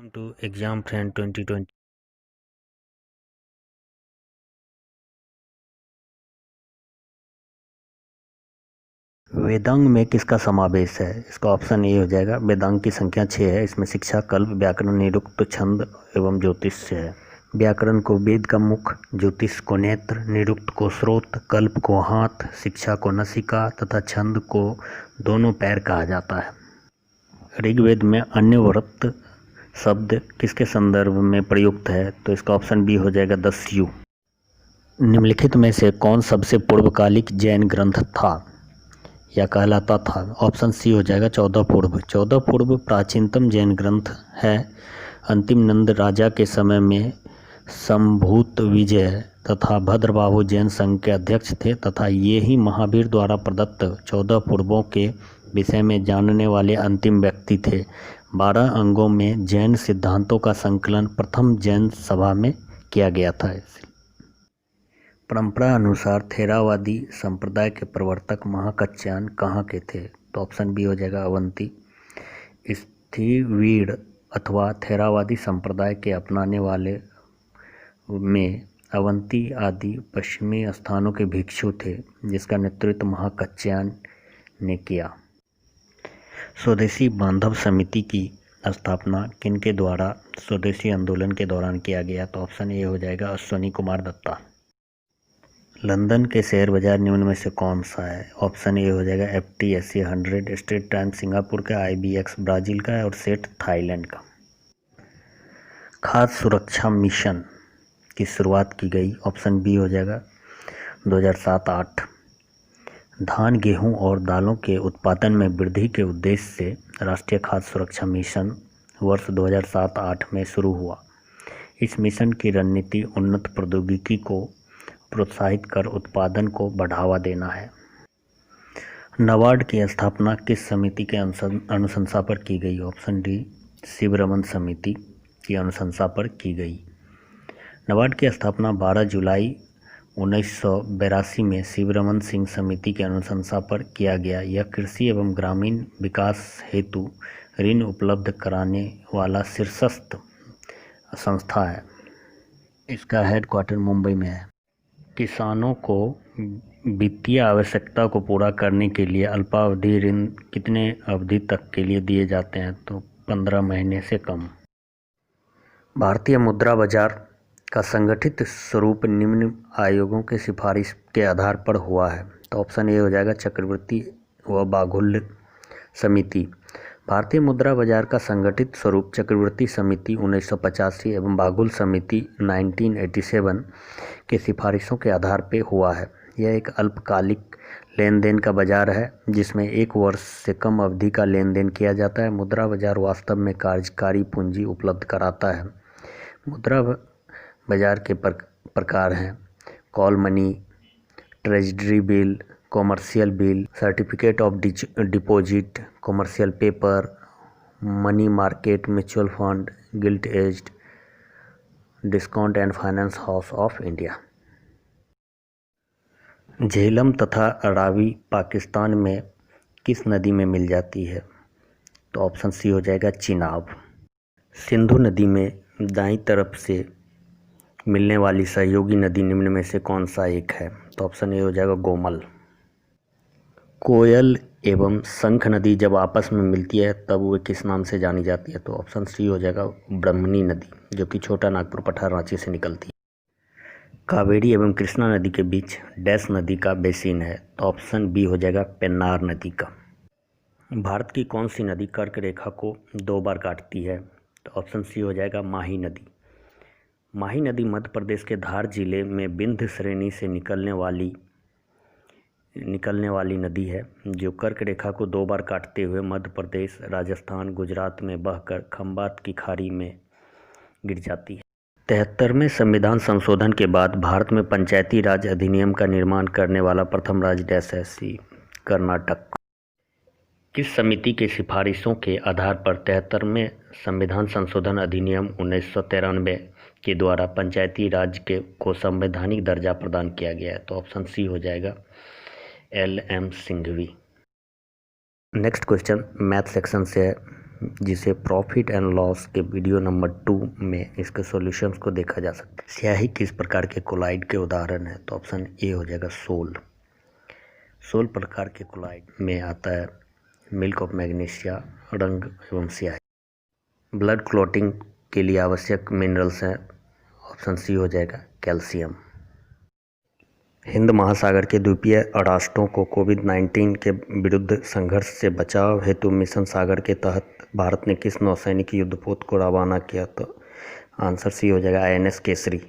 Welcome to exam friend 2020। Vedang में किसका समावेश है? इसका ऑप्शन ए हो जाएगा। वेदांग की संख्या 6 है। इसमें शिक्षा, कल्प, व्याकरण, निरुक्त, छंद एवं ज्योतिष है। व्याकरण को वेद का मुख, ज्योतिष को नेत्र, निरुक्त को स्रोत, कल्प को हाथ, शिक्षा को नसिका तथा छंद को दोनों पैर कहा जाता है। ऋग्वेद में अन्यव्रत शब्द किसके संदर्भ में प्रयुक्त है? तो इसका ऑप्शन बी हो जाएगा दस्यु। निम्नलिखित में से कौन सबसे पूर्वकालिक जैन ग्रंथ था या कहलाता था? ऑप्शन सी हो जाएगा 14 पूर्व। 14 पूर्व प्राचीनतम जैन ग्रंथ है। अंतिम नंद राजा के समय में संभूत विजय तथा भद्रबाहु जैन संघ के अध्यक्ष थे तथा ये ही महावीर द्वारा प्रदत्त 14 पूर्वों के विषय में जानने वाले अंतिम व्यक्ति थे। 12 अंगों में जैन सिद्धांतों का संकलन प्रथम जैन सभा में किया गया था। परंपरा अनुसार थेरावादी संप्रदाय के प्रवर्तक महाकच्यान कहाँ के थे? तो ऑप्शन बी हो जाएगा अवंती। स्थिवीड अथवा थेरावादी संप्रदाय के अपनाने वाले में अवंती आदि पश्चिमी स्थानों के भिक्षु थे जिसका नेतृत्व महाकच्यान ने किया। स्वदेशी बांधव समिति की स्थापना किनके द्वारा स्वदेशी आंदोलन के दौरान किया गया? तो ऑप्शन ए हो जाएगा अश्वनी कुमार दत्ता। लंदन के शेयर बाजार निम्न में से कौन सा है? ऑप्शन ए हो जाएगा FTSE 100, स्ट्रेट टाइम्स सिंगापुर का, IBX ब्राज़ील का और सेट थाईलैंड का। खाद्य सुरक्षा मिशन की शुरुआत की गई? ऑप्शन बी हो जाएगा 2007-08। धान, गेहूं और दालों के उत्पादन में वृद्धि के उद्देश्य से राष्ट्रीय खाद्य सुरक्षा मिशन वर्ष 2007-08 में शुरू हुआ। इस मिशन की रणनीति उन्नत प्रौद्योगिकी को प्रोत्साहित कर उत्पादन को बढ़ावा देना है। नाबार्ड की स्थापना किस समिति के अनुशंसा पर की गई? ऑप्शन डी शिवरमन समिति की अनुशंसा पर की गई। नाबार्ड की स्थापना 12 जुलाई 1982 में शिवरमन सिंह समिति के अनुशंसा पर किया गया। यह कृषि एवं ग्रामीण विकास हेतु ऋण उपलब्ध कराने वाला शीर्षस्थ संस्था है। इसका हेडक्वार्टर मुंबई में है। किसानों को वित्तीय आवश्यकता को पूरा करने के लिए अल्पावधि ऋण कितने अवधि तक के लिए दिए जाते हैं? तो 15 महीने से कम। भारतीय मुद्रा बाजार का संगठित स्वरूप निम्न आयोगों के सिफारिश के आधार पर हुआ है। तो ऑप्शन ए हो जाएगा चक्रवर्ती व बाघुल्य समिति। भारतीय मुद्रा बाजार का संगठित स्वरूप चक्रवर्ती समिति 1985 एवं बाघुल समिति 1987 के सिफारिशों के आधार पर हुआ है। यह एक अल्पकालिक लेन देन का बाजार है जिसमें 1 वर्ष से कम अवधि का लेन देन किया जाता है। मुद्रा बाजार वास्तव में कार्यकारी पूंजी उपलब्ध कराता है। मुद्रा बाजार के प्रकार हैं call money, treasury bill, commercial bill, certificate of deposit, commercial paper, money market, mutual fund, guilt aged, discount and finance house of India. Jhelum तथा रावी पाकिस्तान में किस नदी में मिल जाती है? तो ऑप्शन सी हो जाएगा चिनाब। सिंधु नदी में दाईं तरफ से मिलने वाली सहयोगी नदी निम्न में से कौन सा एक है? तो ऑप्शन ए हो जाएगा गोमल। कोयल एवं शंख नदी जब आपस में मिलती है तब वो किस नाम से जानी जाती है? तो ऑप्शन सी हो जाएगा ब्रह्मणी नदी, जो कि छोटा नागपुर पठार रांची से निकलती है। कावेरी एवं कृष्णा नदी के बीच डैश नदी का बेसिन है? तो ऑप्शन बी हो जाएगा पेन्नार नदी का। भारत की कौन सी नदी कर्क रेखा को 2 बार काटती है? तो ऑप्शन सी हो जाएगा माही नदी। माही नदी मध्य प्रदेश के धार जिले में विंध्य श्रेणी से निकलने वाली नदी है जो कर्क रेखा को 2 बार काटते हुए मध्य प्रदेश, राजस्थान, गुजरात में बहकर खंबात की खाड़ी में गिर जाती है। 73वें संविधान संशोधन के बाद भारत में पंचायती राज अधिनियम का निर्माण करने वाला प्रथम राज्य डैश है? सी कर्नाटक। किस समिति के सिफारिशों के आधार पर 73वें संविधान संशोधन अधिनियम 1993 के द्वारा पंचायती राज को संवैधानिक दर्जा प्रदान किया गया है? तो ऑप्शन सी हो जाएगा LM Singhvi. Next question math section से है। जिसे प्रॉफिट एंड लॉस के वीडियो नंबर 2 में इसके सॉल्यूशंस को देखा जा सकता है। स्याही किस प्रकार के कोलाइड के उदाहरण है? तो ऑप्शन ए हो जाएगा सोल। 16 प्रकार के कोलाइड में आता है मिल्क ऑफ मैग्नीशिया, रंग एवं स्याही। ब्लड क्लॉटिंग के लिए आवश्यक मिनरल्स हैं, ऑप्शन सी हो जाएगा कैल्शियम। हिंद महासागर के द्वीपीय राष्ट्रों को कोविड-19 के विरुद्ध संघर्ष से बचाव हेतु मिशन सागर के तहत भारत ने किस नौसैनिक युद्धपोत को रवाना किया? तो आंसर सी हो जाएगा INS केसरी।